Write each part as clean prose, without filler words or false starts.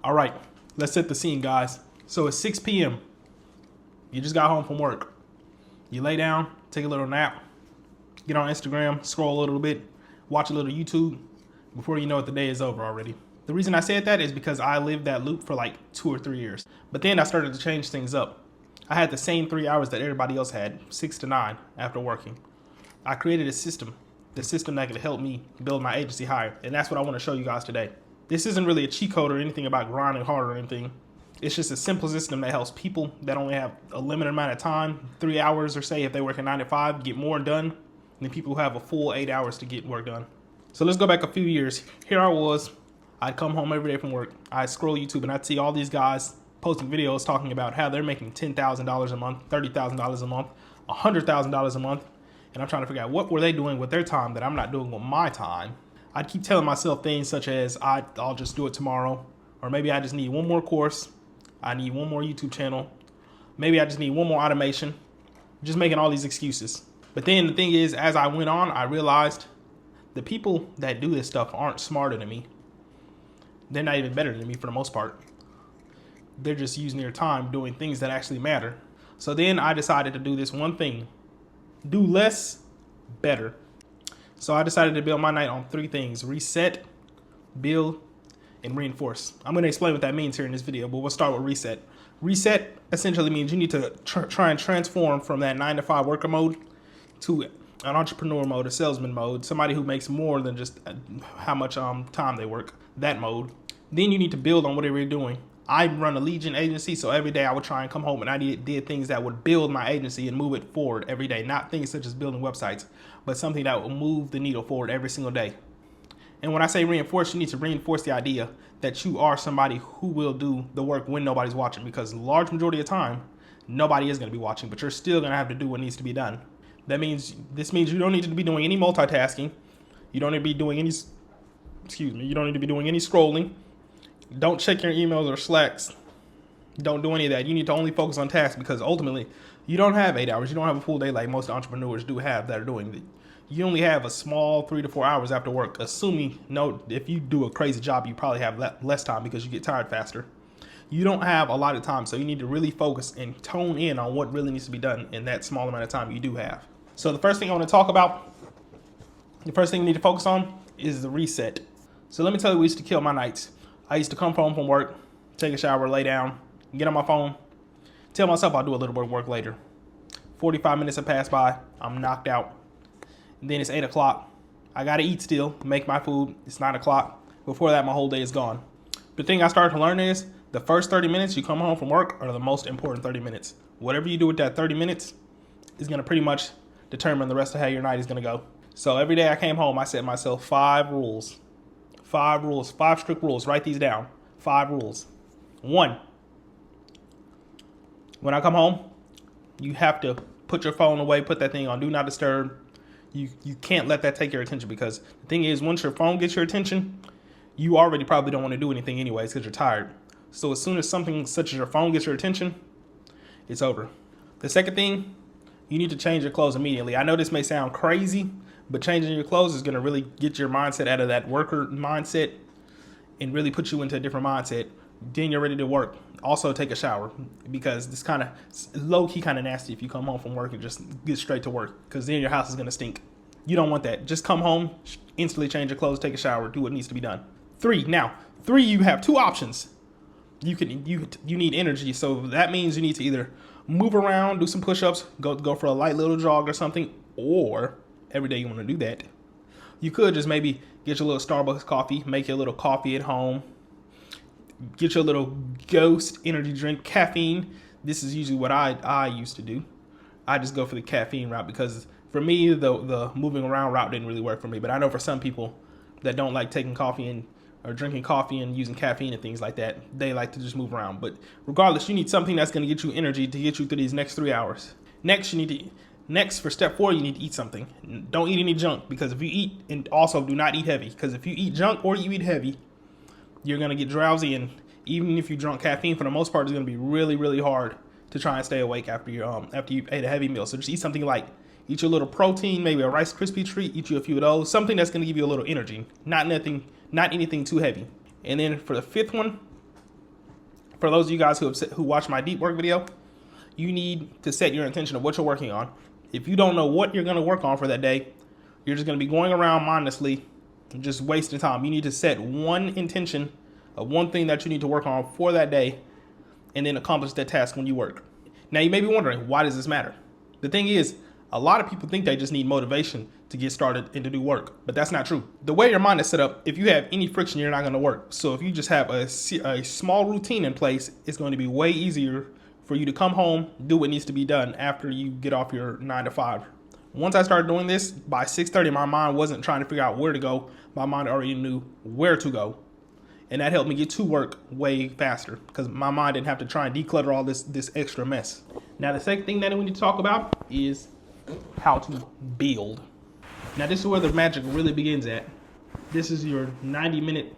All right, let's set the scene, guys. So it's 6 p.m. You just got home from work. You lay down, take a little nap, get on Instagram, scroll a little bit, watch a little YouTube. Before you know it, the day is over already. The reason I said that is because I lived that loop for like 2 or 3 years. But then I started to change things up. I had the same 3 hours that everybody else had, 6 to 9 after working. I created a system, the system that could help me build my agency higher. And that's what I want to show you guys today. This isn't really a cheat code or anything about grinding hard or anything. It's just a simple system that helps people that only have a limited amount of time, 3 hours or say if they work a 9 to 5, get more done than people who have a full 8 hours to get work done. So let's go back a few years. Here I was, I'd come home every day from work. I'd scroll YouTube and I'd see all these guys posting videos talking about how they're making $10,000 a month, $30,000 a month, $100,000 a month. And I'm trying to figure out what were they doing with their time that I'm not doing with my time. I'd keep telling myself things such as I'll just do it tomorrow, or maybe I just need one more course. I need one more YouTube channel. Maybe I just need one more automation. Just making all these excuses. But then the thing is, as I went on, I realized the people that do this stuff aren't smarter than me. They're not even better than me for the most part. They're just using their time doing things that actually matter. So then I decided to do this one thing. Do less, better. So I decided to build my night on 3 things: reset, build, and reinforce. I'm going to explain what that means here in this video, but we'll start with reset. Reset essentially means you need to try and transform from that 9 to 5 worker mode to an entrepreneur mode, a salesman mode, somebody who makes more than just how much time they work, that mode. Then you need to build on whatever you're doing. I run a lead gen agency, so every day I would try and come home and I did things that would build my agency and move it forward every day. Not things such as building websites, but something that will move the needle forward every single day. And when I say reinforce, you need to reinforce the idea that you are somebody who will do the work when nobody's watching, because the large majority of the time, nobody is going to be watching, but you're still going to have to do what needs to be done. This means you don't need to be doing any multitasking. You don't need to be doing any, you don't need to be doing any scrolling. Don't check your emails or Slacks. Don't do any of that. You need to only focus on tasks, because ultimately you don't have 8 hours. You don't have a full day like most entrepreneurs do have that are doing. You only have a small 3 to 4 hours after work, assuming if you do a crazy job, you probably have less time because you get tired faster. You don't have a lot of time, so you need to really focus and tone in on what really needs to be done in that small amount of time you do have. So the first thing I want to talk about, the first thing you need to focus on is the reset. So let me tell you what used to kill my nights. I used to come home from work, take a shower, lay down, get on my phone, tell myself I'll do a little bit of work later. 45 minutes have passed by, I'm knocked out. And then it's 8 o'clock. I gotta eat still, make my food. It's 9 o'clock. Before that, my whole day is gone. The thing I started to learn is the first 30 minutes you come home from work are the most important 30 minutes. Whatever you do with that 30 minutes is gonna pretty much determine the rest of how your night is gonna go. So every day I came home, I set myself 5 rules. 5 rules, 5 strict rules. Write these down. 5 rules. 1, when I come home, you have to put your phone away, put that thing on Do Not Disturb. You can't let that take your attention, because the thing is, once your phone gets your attention, you already probably don't want to do anything anyways because you're tired. So as soon as something such as your phone gets your attention, it's over. The second thing, you need to change your clothes immediately. I know this may sound crazy, but changing your clothes is going to really get your mindset out of that worker mindset and really put you into a different mindset. Then you're ready to work. Also take a shower, because this kind of low-key kind of nasty if you come home from work and just get straight to work, because then your house is going to stink. You don't want that. Just come home, instantly change your clothes, take a shower, do what needs to be done. 3, you have 2 options. You need energy, so that means you need to either move around, do some push-ups, go for a light little jog or something, or every day you want to do that, you could just maybe get your little Starbucks coffee, make your little coffee at home, get your little Ghost energy drink, caffeine. This is usually what I used to do. I just go for the caffeine route, because for me, the moving around route didn't really work for me. But I know for some people that don't like taking coffee or drinking coffee and using caffeine and things like that, they like to just move around. But regardless, you need something that's going to get you energy to get you through these next 3 hours. Next, for step 4, you need to eat something. Don't eat any junk, because if you eat, and also do not eat heavy, because if you eat junk or you eat heavy, you're going to get drowsy, and even if you drunk caffeine, for the most part, it's going to be really, really hard to try and stay awake after you ate a heavy meal. So just eat something light. Eat your little protein, maybe a Rice Krispie treat, eat you a few of those, something that's going to give you a little energy, not anything too heavy. And then for the 5th one, For those of you guys who watch my deep work video, you need to set your intention of what you're working on. If you don't know what you're going to work on for that day, you're just going to be going around mindlessly, just wasting time. You need to set one intention of one thing that you need to work on for that day, and then accomplish that task when you work. Now, you may be wondering, why does this matter? The thing is, a lot of people think they just need motivation to get started and to do work, but that's not true. The way your mind is set up, if you have any friction, you're not going to work. So if you just have a small routine in place, it's going to be way easier for you to come home, do what needs to be done after you get off your 9 to 5. Once I started doing this, by 6:30, my mind wasn't trying to figure out where to go. My mind already knew where to go. And that helped me get to work way faster because my mind didn't have to try and declutter all this extra mess. Now, the second thing that we need to talk about is how to build. Now, this is where the magic really begins at. This is your 90-minute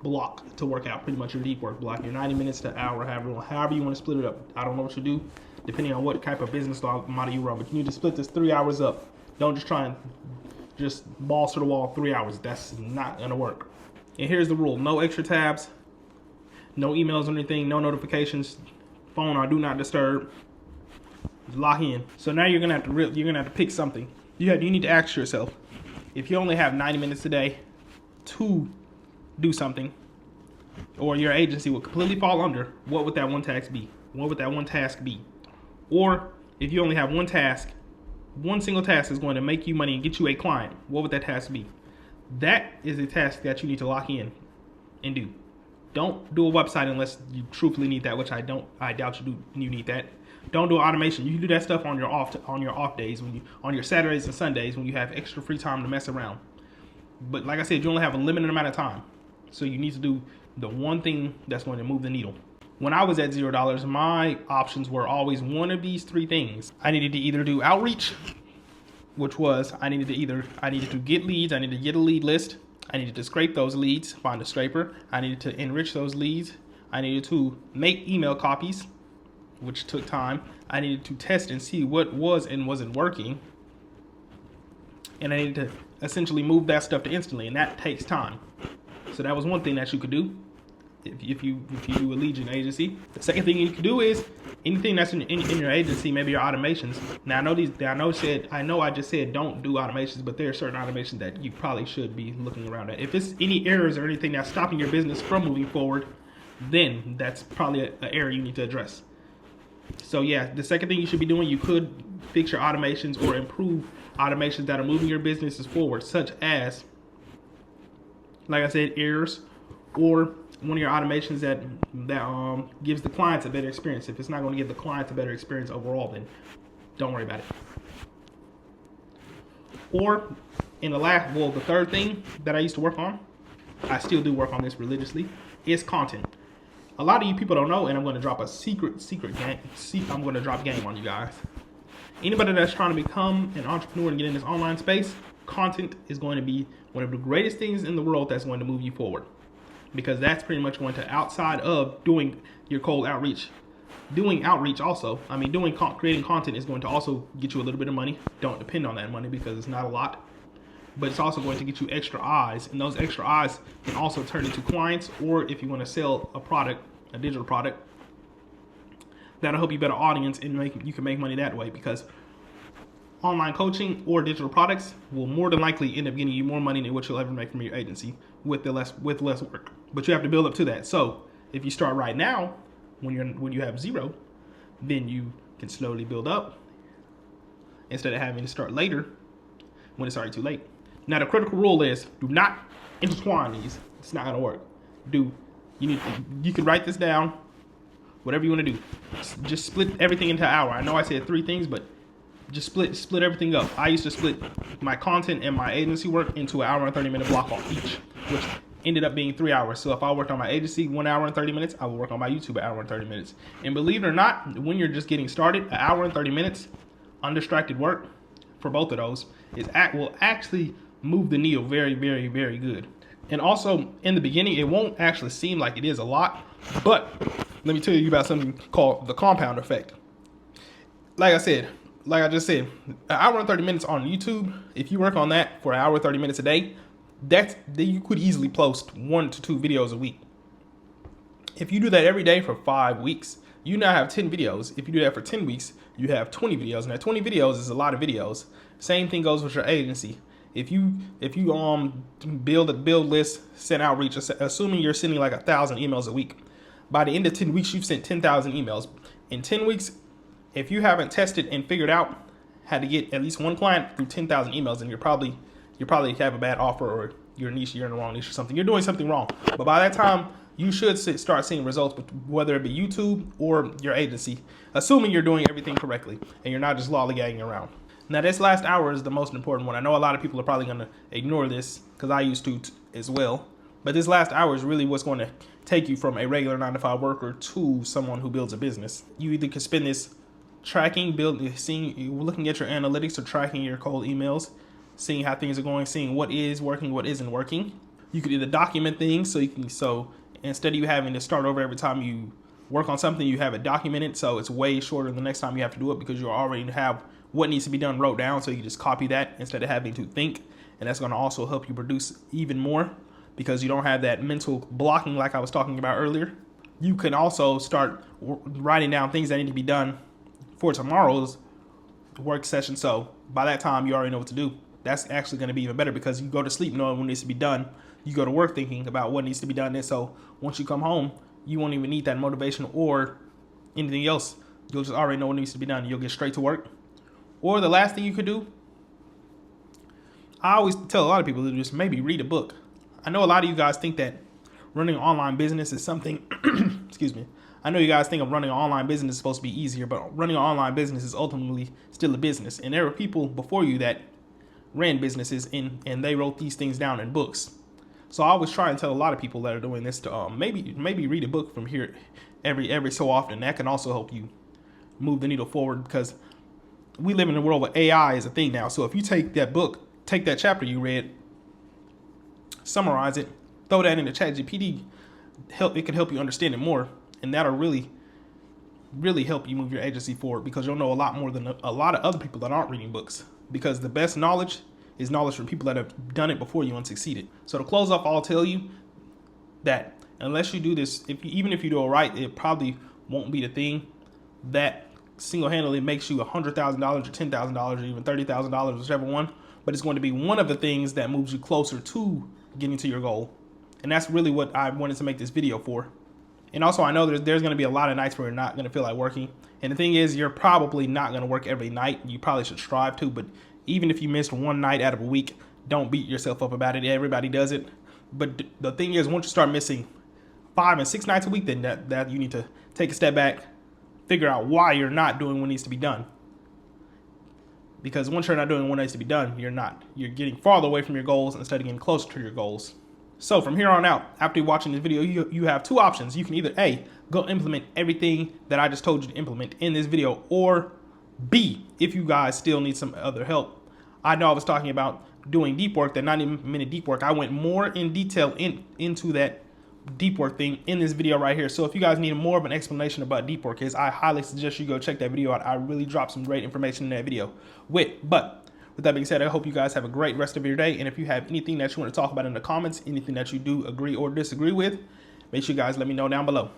block to work out, pretty much your deep work block, your 90 minutes to hour, however you want to split it up. I don't know what you do, depending on what type of business model you run, but you need to split this 3 hours up. Don't just try and just balls to the wall 3 hours. That's not going to work. And here's the rule: no extra tabs, no emails or anything, no notifications, phone on do not disturb. Lock in. So now you're gonna have to pick something. You need to ask yourself, if you only have 90 minutes a day to do something, or your agency will completely fall under, what would that one task be? What would that one task be? Or if you only have one task, one single task is going to make you money and get you a client, what would that task be? That is a task that you need to lock in and do. Don't do a website unless you truthfully need that, which I doubt you need that. Don't do automation. You can do that stuff on your off days, on your Saturdays and Sundays when you have extra free time to mess around. But like I said, you only have a limited amount of time, so you need to do the one thing that's going to move the needle. When I was at $0, my options were always one of these three things. I needed to either do outreach, which was I needed to get leads. I needed to get a lead list. I needed to scrape those leads, find a scraper. I needed to enrich those leads. I needed to make email copies, which took time. I needed to test and see what was and wasn't working. And I needed to essentially move that stuff to instantly, and that takes time. So that was one thing that you could do if you do a lead gen agency. The second thing you could do is anything that's in your agency, maybe your automations. Now I know I just said don't do automations, but there are certain automations that you probably should be looking around at. If it's any errors or anything that's stopping your business from moving forward, then that's probably an area you need to address. So yeah, the second thing you should be doing, you could fix your automations or improve automations that are moving your businesses forward, such as, like I said, errors, or one of your automations that gives the clients a better experience. If it's not going to give the clients a better experience overall, then don't worry about it. Or the third thing that I used to work on, I still do work on this religiously, is content. A lot of you people don't know, and I'm going to drop a secret game. I'm going to drop game on you guys. Anybody that's trying to become an entrepreneur and get in this online space, content is going to be one of the greatest things in the world that's going to move you forward. Because that's pretty much going to, outside of doing your cold outreach, doing outreach also, creating content is going to also get you a little bit of money. Don't depend on that money because it's not a lot. But it's also going to get you extra eyes, and those extra eyes can also turn into clients, or if you want to sell a product, a digital product, that'll help you better audience, and you can make money that way, because online coaching or digital products will more than likely end up getting you more money than what you'll ever make from your agency with less work. But you have to build up to that. So if you start right now, when you have zero, then you can slowly build up instead of having to start later when it's already too late. Now the critical rule is do not intertwine these. It's not gonna work. You can write this down, whatever you want to do. Just split everything into an hour. I know I said three things, but just split everything up. I used to split my content and my agency work into an hour and 30-minute block off each, which ended up being 3 hours. So if I worked on my agency 1 hour and 30 minutes, I would work on my YouTube an hour and 30 minutes. And believe it or not, when you're just getting started, an hour and 30 minutes, undistracted work for both of those will actually move the needle very, very, very good. And also, in the beginning, it won't actually seem like it is a lot, but let me tell you about something called the compound effect. Like I just said, an hour and 30 minutes on YouTube, if you work on that for an hour and 30 minutes a day, you could easily post 1 to 2 videos a week. If you do that every day for 5 weeks, you now have 10 videos. If you do that for 10 weeks, you have 20 videos. Now 20 videos is a lot of videos. Same thing goes with your agency. If you build a build list, send outreach, assuming you're sending like 1,000 emails a week, by the end of 10 weeks, you've sent 10,000 emails. In 10 weeks, if you haven't tested and figured out how to get at least one client through 10,000 emails, then you probably have a bad offer, or you're in the wrong niche or something. You're doing something wrong. But by that time, you should start seeing results, whether it be YouTube or your agency, assuming you're doing everything correctly and you're not just lollygagging around. Now, this last hour is the most important one. I know a lot of people are probably going to ignore this because I used to as well. But this last hour is really what's going to take you from a regular 9-to-5 worker to someone who builds a business. You either can spend this tracking, looking at your analytics, or tracking your cold emails, seeing how things are going, seeing what is working, what isn't working. You could either document things, so instead of you having to start over every time you work on something, you have it documented, so it's way shorter the next time you have to do it because you already have what needs to be done wrote down, so you just copy that instead of having to think. And that's going to also help you produce even more because you don't have that mental blocking like I was talking about earlier. You can also start writing down things that need to be done for tomorrow's work session, so by that time you already know what to do. That's actually going to be even better because you go to sleep knowing what needs to be done. You go to work thinking about what needs to be done, and so once you come home, you won't even need that motivation or anything else. You'll just already know what needs to be done. You'll get straight to work. Or the last thing you could do, I always tell a lot of people to just maybe read a book. I know a lot of you guys think that running an online business is something, excuse me. I know you guys think of running an online business is supposed to be easier, but running an online business is ultimately still a business. And there were people before you that ran businesses and they wrote these things down in books. So I always try and tell a lot of people that are doing this to maybe read a book from here every so often. That can also help you move the needle forward because we live in a world where AI is a thing now. So if you take that book, take that chapter you read, summarize it, throw that into ChatGPT, it can help you understand it more, and that'll really help you move your agency forward because you'll know a lot more than a lot of other people that aren't reading books. Because the best knowledge is knowledge from people that have done it before you and succeeded. So to close off, I'll tell you that unless you do this, even if you do it right, it probably won't be the thing that single-handedly makes you $100,000 or $10,000 or even $30,000, whichever one. But it's going to be one of the things that moves you closer to getting to your goal. And that's really what I wanted to make this video for. And also, I know there's going to be a lot of nights where you're not going to feel like working. And the thing is, you're probably not going to work every night. You probably should strive to. But even if you missed one night out of a week, don't beat yourself up about it. Everybody does it. But the thing is, once you start missing 5 and 6 nights a week, then that you need to take a step back, figure out why you're not doing what needs to be done. Because once you're not doing what needs to be done, you're getting farther away from your goals instead of getting closer to your goals. So from here on out, after watching this video, you have two options. You can either A, go implement everything that I just told you to implement in this video, or B, if you guys still need some other help. I know I was talking about doing deep work, that 90-minute deep work. I went more in detail into that deep work thing in this video right here. So if you guys need more of an explanation about deep work is, I highly suggest you go check that video out. I really dropped some great information in that video. But with that being said, I hope you guys have a great rest of your day. And if you have anything that you want to talk about in the comments, anything that you do agree or disagree with, make sure you guys let me know down below.